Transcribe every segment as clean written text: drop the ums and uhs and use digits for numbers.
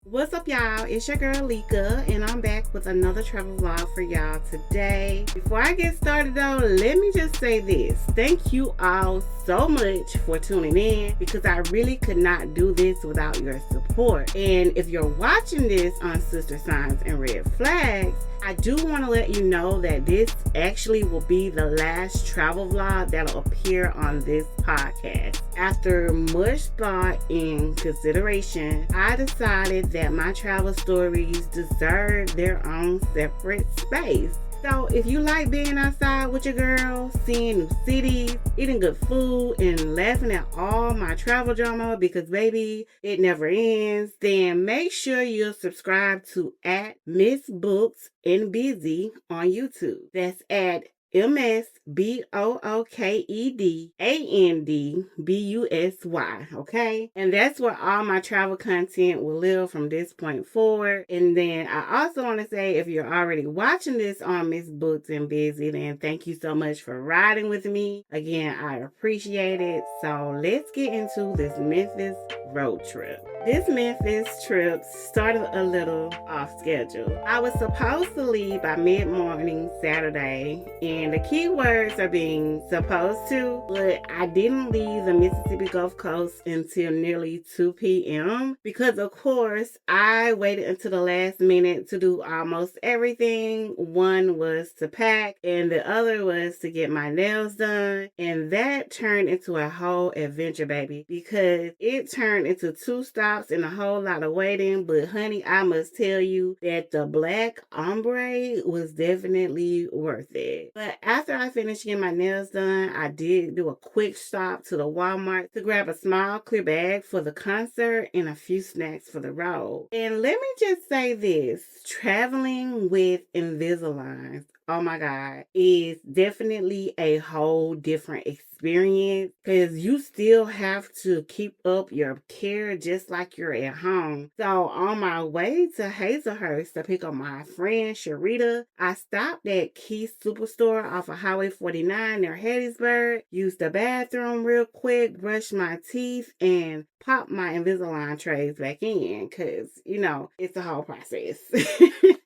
What's up, y'all? It's your girl Leka, and I'm back with another travel vlog for y'all today. Before I get started though, let me just say this. Thank you all so much for tuning in, because I really could not do this without your support. And if you're watching this on Sister Signs and Red Flags, I do want to let you know that this actually will be the last travel vlog that'll appear on this podcast. After much thought and consideration, I decided that my travel stories deserve their own separate space. So if you like being outside with your girl, seeing new cities, eating good food, and laughing at all my travel drama, because baby, it never ends, then make sure you subscribe to @MissBooksandBusy on YouTube. That's at MissBookedandBusy, okay? And that's where all my travel content will live from this point forward. And then I also want to say, if you're already watching this on Miss Books and Busy, then thank you so much for riding with me. Again, I appreciate it. So let's get into this Memphis road trip. This Memphis trip started a little off schedule. I was supposed to leave by mid-morning Saturday, and the key words are being supposed to, but I didn't leave the Mississippi Gulf Coast until nearly 2 p.m. because, of course, I waited until the last minute to do almost everything. One was to pack, and the other was to get my nails done, and that turned into a whole adventure, baby, because it turned into 2 stops and a whole lot of waiting. But honey, I must tell you that the black ombre was definitely worth it. But after I finished getting my nails done, I did do a quick stop to the Walmart to grab a small clear bag for the concert and a few snacks for the road. And let me just say this, traveling with Invisalign, oh my God, is definitely a whole different experience, because you still have to keep up your care just like you're at home. So on my way to Hazelhurst to pick up my friend Sharita, I stopped at Keith's Superstore off of Highway 49 near Hattiesburg, used the bathroom real quick, brushed my teeth, and popped my Invisalign trays back in, because, you know, it's a whole process.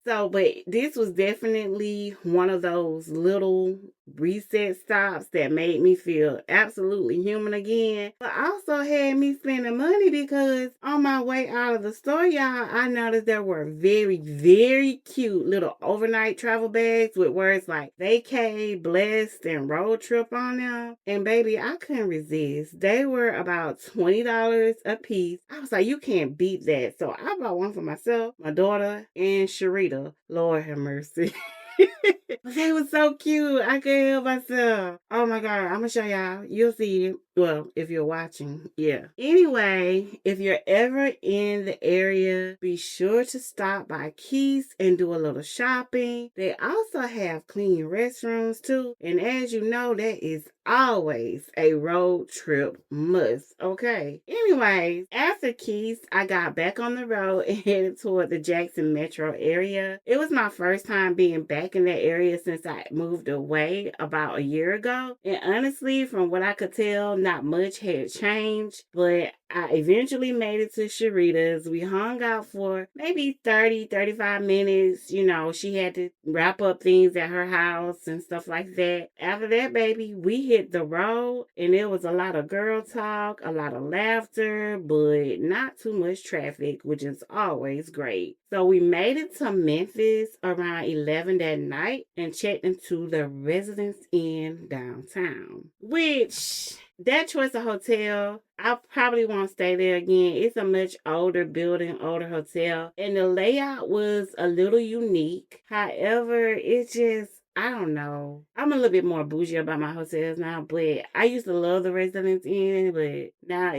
So, but this was definitely one of those little reset stops that made me feel absolutely human again, but also had me spending money, because on my way out of the store, y'all, I noticed there were very, very cute little overnight travel bags with words like vacay, blessed, and road trip on them. And baby, I couldn't resist. They were about $20 a piece. I was like, you can't beat that. So I bought one for myself, my daughter, and Sharita. Lord have mercy. They were so cute. I couldn't help myself. Oh my God. I'm going to show y'all. You'll see it. Well, if you're watching, yeah. Anyway, if you're ever in the area, be sure to stop by Keith's and do a little shopping. They also have clean restrooms too. And as you know, that is always a road trip must, okay? Anyways, after Keith's, I got back on the road and headed toward the Jackson metro area. It was my first time being back in that area since I moved away about a year ago. And honestly, from what I could tell, not much had changed, but I eventually made it to Sharita's. We hung out for maybe 30-35 minutes. You know, she had to wrap up things at her house and stuff like that. After that, baby, we hit the road, and there was a lot of girl talk, a lot of laughter, but not too much traffic, which is always great. So we made it to Memphis around 11 that night and checked into the Residence Inn downtown, which, that choice of hotel, I probably won't stay there again. It's a much older building, older hotel, and the layout was a little unique. However, it just, I don't know. I'm a little bit more bougie about my hotels now, but I used to love the Residence Inn, but now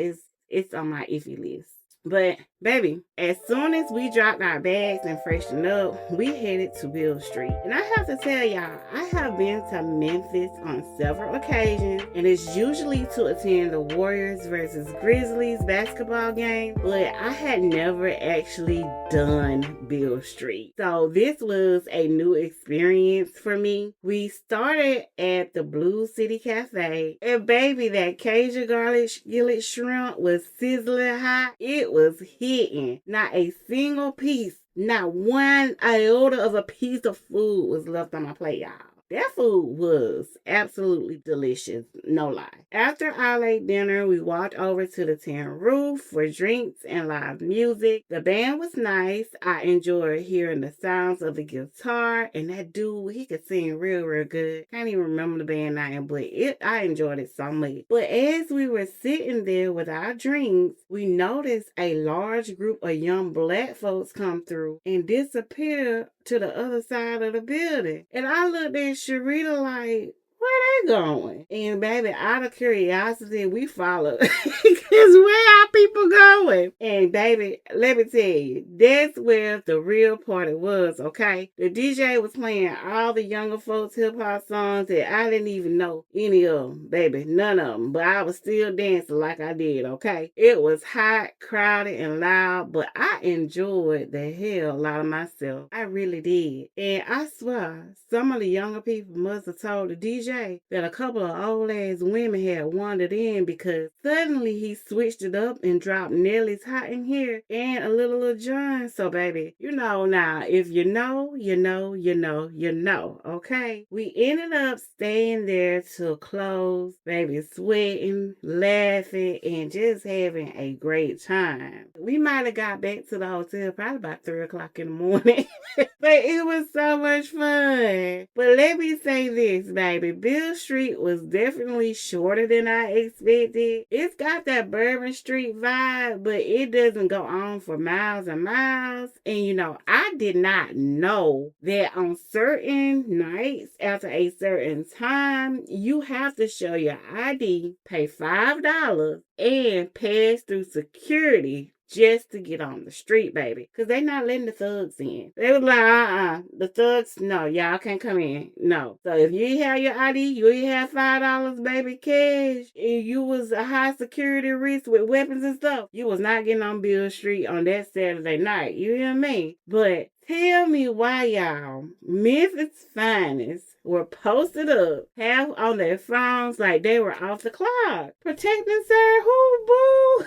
it's on my iffy list. But baby, as soon as we dropped our bags and freshened up, we headed to Beale Street. And I have to tell y'all, I have been to Memphis on several occasions, and it's usually to attend the Warriors versus Grizzlies basketball game, but I had never actually done Beale Street. So this was a new experience for me. We started at the Blue City Café, and baby, that Cajun garlic skillet shrimp was sizzling hot. It was heat. hidden. Not a single piece, not one iota of a piece of food was left on my plate, y'all. That food was absolutely delicious, no lie. After our late dinner, we walked over to the tin roof for drinks and live music. The band was nice. I enjoyed hearing the sounds of the guitar, and that dude, he could sing real, real good. Can't even remember the band name, but I enjoyed it so much. But as we were sitting there with our drinks, we noticed a large group of young black folks come through and disappear to the other side of the building. And I looked at Sharita like, where they going? And baby, out of curiosity, we followed. Because where are people going? And baby, let me tell you, that's where the real party was, okay? The DJ was playing all the younger folks' hip-hop songs that I didn't even know any of them, baby. None of them. But I was still dancing like I did, okay? It was hot, crowded, and loud, but I enjoyed the hell out of myself. I really did. And I swear, some of the younger people must have told the DJ that a couple of old ass women had wandered in, because suddenly he switched it up and dropped Nelly's Hot in Here and a little John. So baby, you know now, if you know, you know, you know, you know, okay? We ended up staying there till close, baby, sweating, laughing, and just having a great time. We might have got back to the hotel probably about 3 o'clock in the morning. But it was so much fun. But let me say this, baby. Beale Street was definitely shorter than I expected. It's got that Bourbon Street vibe, but it doesn't go on for miles and miles. And you know, I did not know that on certain nights after a certain time, you have to show your ID, pay $5, and pass through security just to get on the street, baby. Because they not letting the thugs in. They was like, the thugs, no, y'all can't come in. No. So if you have your ID, you have $5, baby, cash, and you was a high security risk with weapons and stuff, you was not getting on Beale Street on that Saturday night. You hear me? But tell me why y'all, Memphis finest, were posted up, half on their phones like they were off the clock. Protecting Sir who, boo?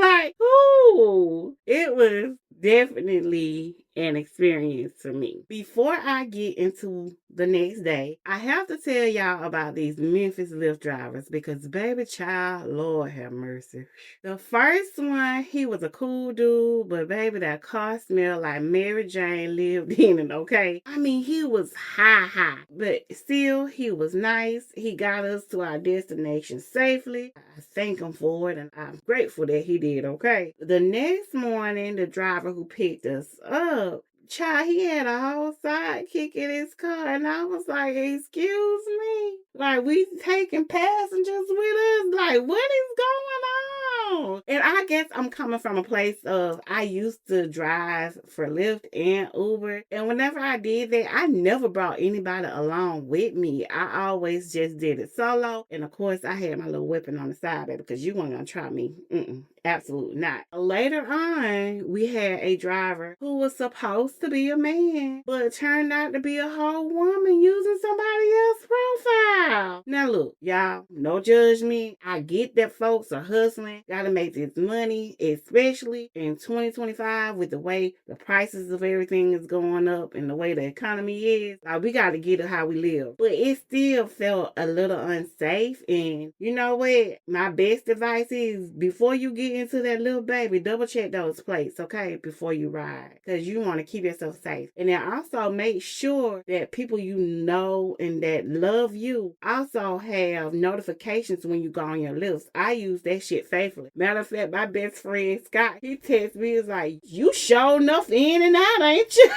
Like, who? It was definitely an experience for me. Before I get into the next day, I have to tell y'all about these Memphis Lyft drivers, because baby child, Lord have mercy. The first one, he was a cool dude, but baby, that car smelled like Mary Jane lived in it, okay? I mean, he was high, but still, he was nice. He got us to our destination safely. I thank him for it, and I'm grateful that he did, okay? The next morning, the driver who picked us up, child, he had a whole sidekick in his car, and I was like, excuse me? Like, we taking passengers with us? Like, what is going on? And I guess I'm coming from a place of, I used to drive for Lyft and Uber, and whenever I did that, I never brought anybody along with me. I always just did it solo, and of course, I had my little weapon on the side, baby, because you weren't gonna try me. Absolutely not. Later on, we had a driver who was supposed to be a man, but turned out to be a whole woman using somebody else's profile. Now look, y'all, no judgment. I get that folks are hustling, gotta make this money, especially in 2025 with the way the prices of everything is going up and the way the economy is. Like, we gotta get it how we live. But it still felt a little unsafe, and you know what? My best advice is, before you get into that little baby, double check those plates, okay, before you ride, because you want to keep yourself safe. And then also make sure that people you know and that love you also have notifications when you go on your list. I use that shit faithfully. Matter of fact, my best friend Scott, he texts me, he's like, you sure enough in and out, ain't you?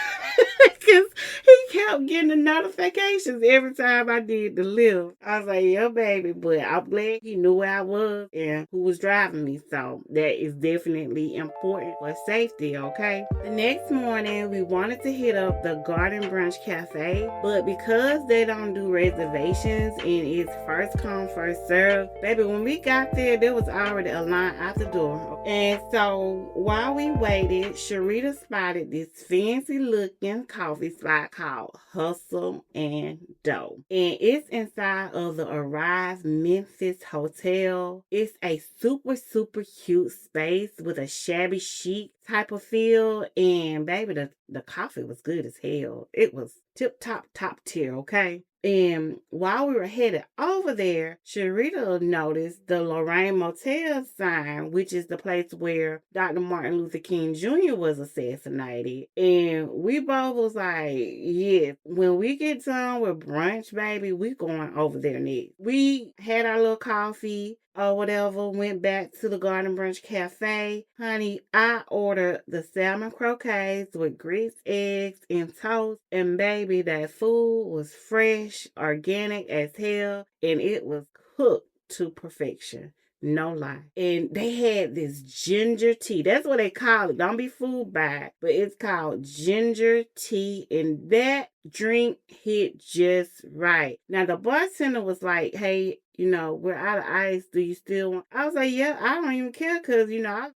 Because he kept getting the notifications every time I did the lift. I was like, yeah, baby, but I'm glad he knew where I was and who was driving me. So that is definitely important for safety, okay? The next morning, we wanted to hit up the Garden Brunch Café, but because they don't do reservations and it's first come, first serve, baby, when we got there was already a line out the door. And so while we waited, Sharita spotted this fancy looking coffee spot called Hustle and Dough. And it's inside of the Arrive Memphis Hotel. It's a super, super cute space with a shabby chic type of feel. And baby, the coffee was good as hell. It was top tier, okay? And while we were headed over there, Sharita noticed the Lorraine Motel sign, which is the place where Dr. Martin Luther King Jr. was assassinated. And we both was like, yeah, when we get done with brunch, baby, we going over there next. We had our little coffee or whatever, went back to the Garden Brunch Cafe. Honey, I ordered the salmon croquettes with grits, eggs, and toast. And baby, that food was fresh, organic as hell, and it was cooked to perfection. No lie. And they had this ginger tea. That's what they call it. Don't be fooled by it. But it's called ginger tea. And that drink hit just right. Now, the bartender was like, hey, we're out of ice. Do you still want? I was like, yeah, I don't even care because,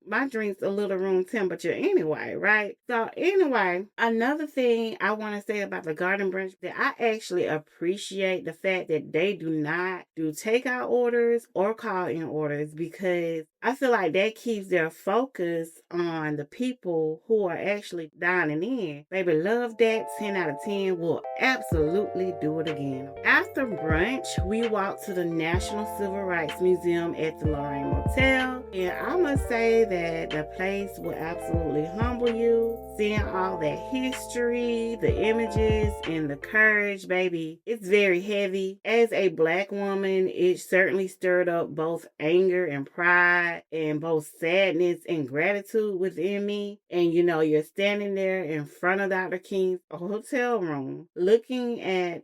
my drink's a little room temperature anyway, right? So anyway, another thing I want to say about the Garden Brunch that I actually appreciate the fact that they do not do takeout orders or call-in orders, because I feel like that keeps their focus on the people who are actually dining in. Baby, love that. 10 out of 10. Will absolutely do it again. After brunch, we walked to the National Civil Rights Museum at the Lorraine Motel. And I must say that the place will absolutely humble you. Seeing all that history, the images, and the courage, baby, it's very heavy. As a Black woman, it certainly stirred up both anger and pride, and both sadness and gratitude within me. And you're standing there in front of Dr. King's hotel room, looking at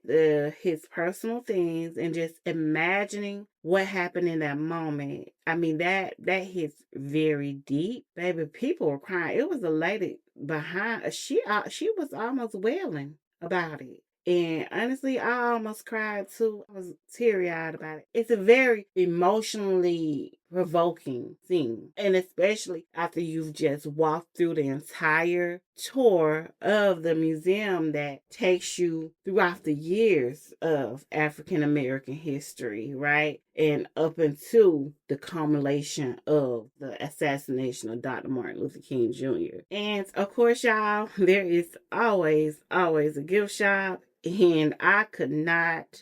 his personal things and just imagining what happened in that moment. I mean, that hits very deep. Baby, people were crying. It was a lady behind, she was almost wailing about it. And honestly, I almost cried too. I was teary-eyed about it. It's a very emotionally provoking scene. And especially after you've just walked through the entire tour of the museum that takes you throughout the years of African American history, right? And up into the culmination of the assassination of Dr. Martin Luther King Jr. And of course, y'all, there is always a gift shop. And I could not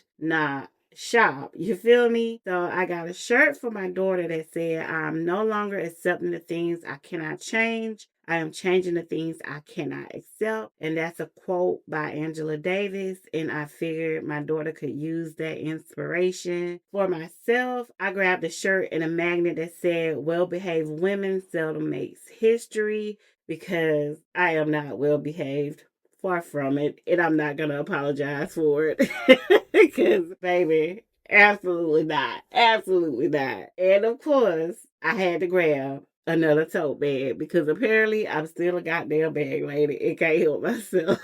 shop. You feel me? So I got a shirt for my daughter that said, I'm no longer accepting the things I cannot change. I am changing the things I cannot accept. And that's a quote by Angela Davis. And I figured my daughter could use that inspiration. For myself, I grabbed a shirt and a magnet that said, well-behaved women seldom makes history, because I am not well-behaved. Far from it, and I'm not gonna apologize for it. Because, baby, absolutely not. And of course, I had to grab another tote bag, because apparently I'm still a goddamn bag lady and can't help myself.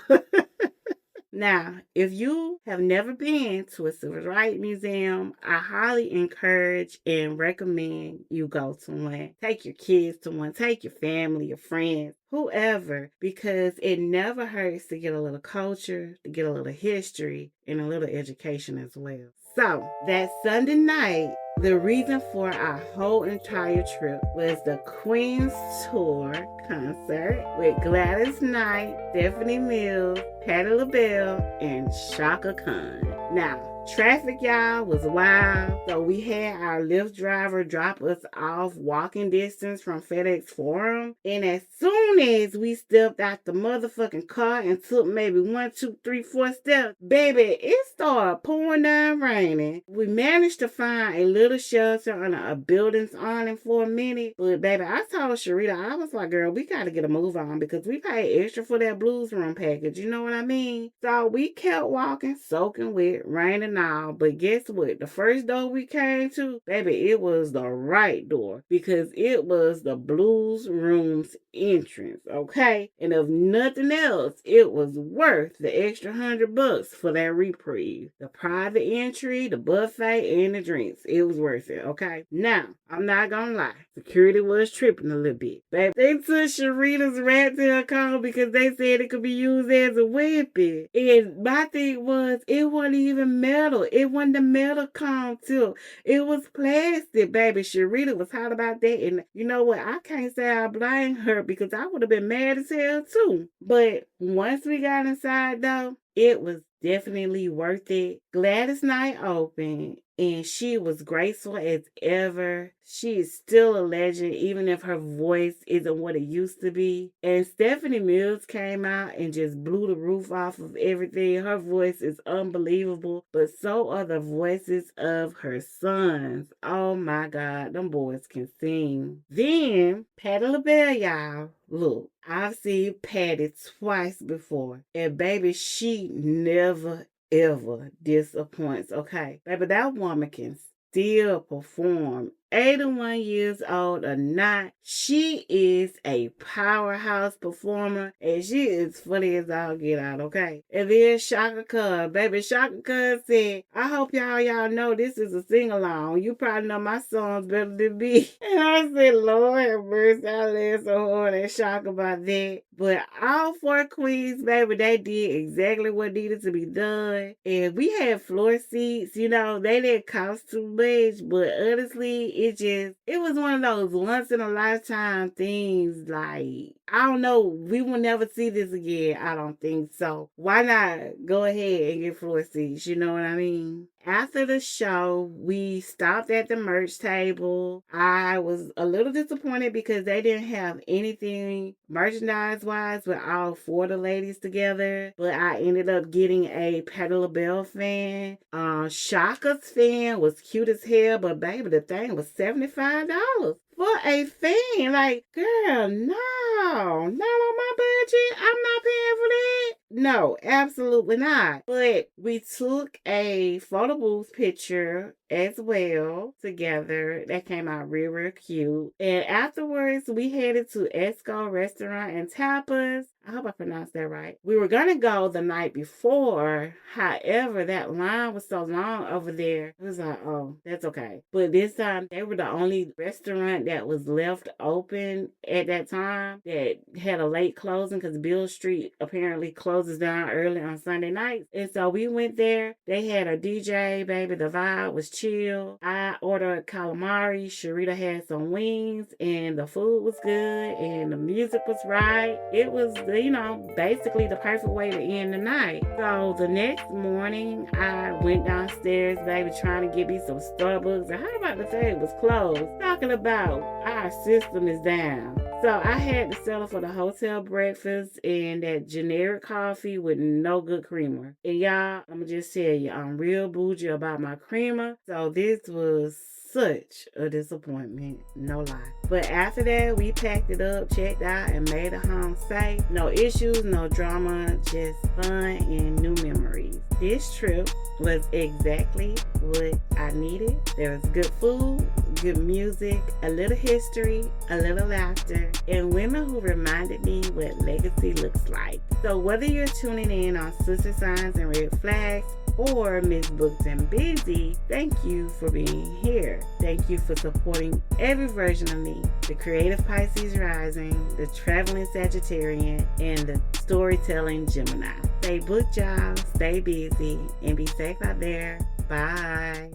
Now, if you have never been to a civil rights museum, I highly encourage and recommend you go to one. Take your kids to one. Take your family, your friends, whoever, because it never hurts to get a little culture, to get a little history, and a little education as well. So, that Sunday night, the reason for our whole entire trip was the Queen's Tour concert with Gladys Knight, Stephanie Mills, Patti LaBelle, and Chaka Khan. Now, traffic, y'all, was wild. So we had our Lyft driver drop us off walking distance from FedEx Forum. And as soon as we stepped out the motherfucking car and took maybe 1, 2, 3, 4 steps, baby, it started pouring down raining. We managed to find a little shelter on a building's awning for a minute. But baby, I told Sharita, I was like, girl, we got to get a move on, because we paid extra for that Blues Room package. You know what I mean? So we kept walking, soaking wet, rain and all. But guess what? The first door we came to, baby, it was the right door because it was the Blues Room's entrance, okay? And if nothing else, it was worth the extra $100 for that reprieve. The private entry, the buffet, and the drinks. It was worth it, okay? Now, I'm not gonna lie. Security was tripping a little bit. Baby, they took Sharita's rat tail comb because they said it could be used as a weapon. And my thing was, it wasn't even metal. It wasn't the metal comb too. It was plastic, baby. Sharita was hot about that. And you know what? I can't say I blame her because I would have been mad as hell too. But once we got inside though, it was definitely worth it. Gladys Knight opened and she was graceful as ever. She is still a legend, even if her voice isn't what it used to be. And Stephanie Mills came out and just blew the roof off of everything. Her voice is unbelievable, but so are the voices of her sons. Oh my God, them boys can sing. Then, Patti LaBelle, y'all. Look, I've seen Patti twice before, and baby, she never ever disappoints, okay? Baby, that woman can still perform. 81 years old or not, she is a powerhouse performer, and she is funny as all get out, okay? And then Chaka Khan, baby, Chaka Khan said, I hope y'all know this is a sing-along. You probably know my songs better than me. And I said, Lord have mercy, I laughed so hard at Chaka about that. But all four queens, baby, they did exactly what needed to be done. And we had floor seats, you know, they didn't cost too much, but honestly, it was one of those once in a lifetime things. Like, I don't know, we will never see this again. I don't think so. Why not go ahead and get floor seats? You know what I mean? After the show, we stopped at the merch table. I was a little disappointed because they didn't have anything merchandise-wise with all four of the ladies together. But I ended up getting a Patti LaBelle fan. Shaka's fan was cute as hell, but baby, the thing was $75 for a fan. Like, girl, no, not on my budget. I'm not paying for that. No, absolutely not. But we took a photo booth picture as well together. That came out real cute. And afterwards, we headed to Esco Restaurant and Tapas. I hope I pronounced that right. We were going to go the night before. However, that line was so long over there. It was like, oh, that's okay. But this time, they were the only restaurant that was left open at that time that had a late closing because Beale Street apparently closes down early on Sunday nights. And so we went there. They had a DJ, baby. The vibe was chill. I ordered calamari. Sharita had some wings, and the food was good, and the music was right. It was, you know, basically the perfect way to end the night. So the next morning, I went downstairs, baby, trying to get me some Starbucks. And how about the thing was closed? Talking about our system is down. So I had to settle for the hotel breakfast and that generic coffee with no good creamer. And y'all, I'm gonna just tell you, I'm real bougie about my creamer. So this was such a disappointment, no lie. But after that, we packed it up, checked out, and made it home safe. No issues, no drama, just fun and new memories. This trip was exactly what I needed. There was good food, good music, a little history, a little laughter, and women who reminded me what legacy looks like. So whether you're tuning in on Sister Signs and Red Flags, or Miss Booked and Busy, thank you for being here. Thank you for supporting every version of me, the creative Pisces rising, the traveling Sagittarian, and the storytelling Gemini. Stay booked, y'all, stay busy, and be safe out there. Bye.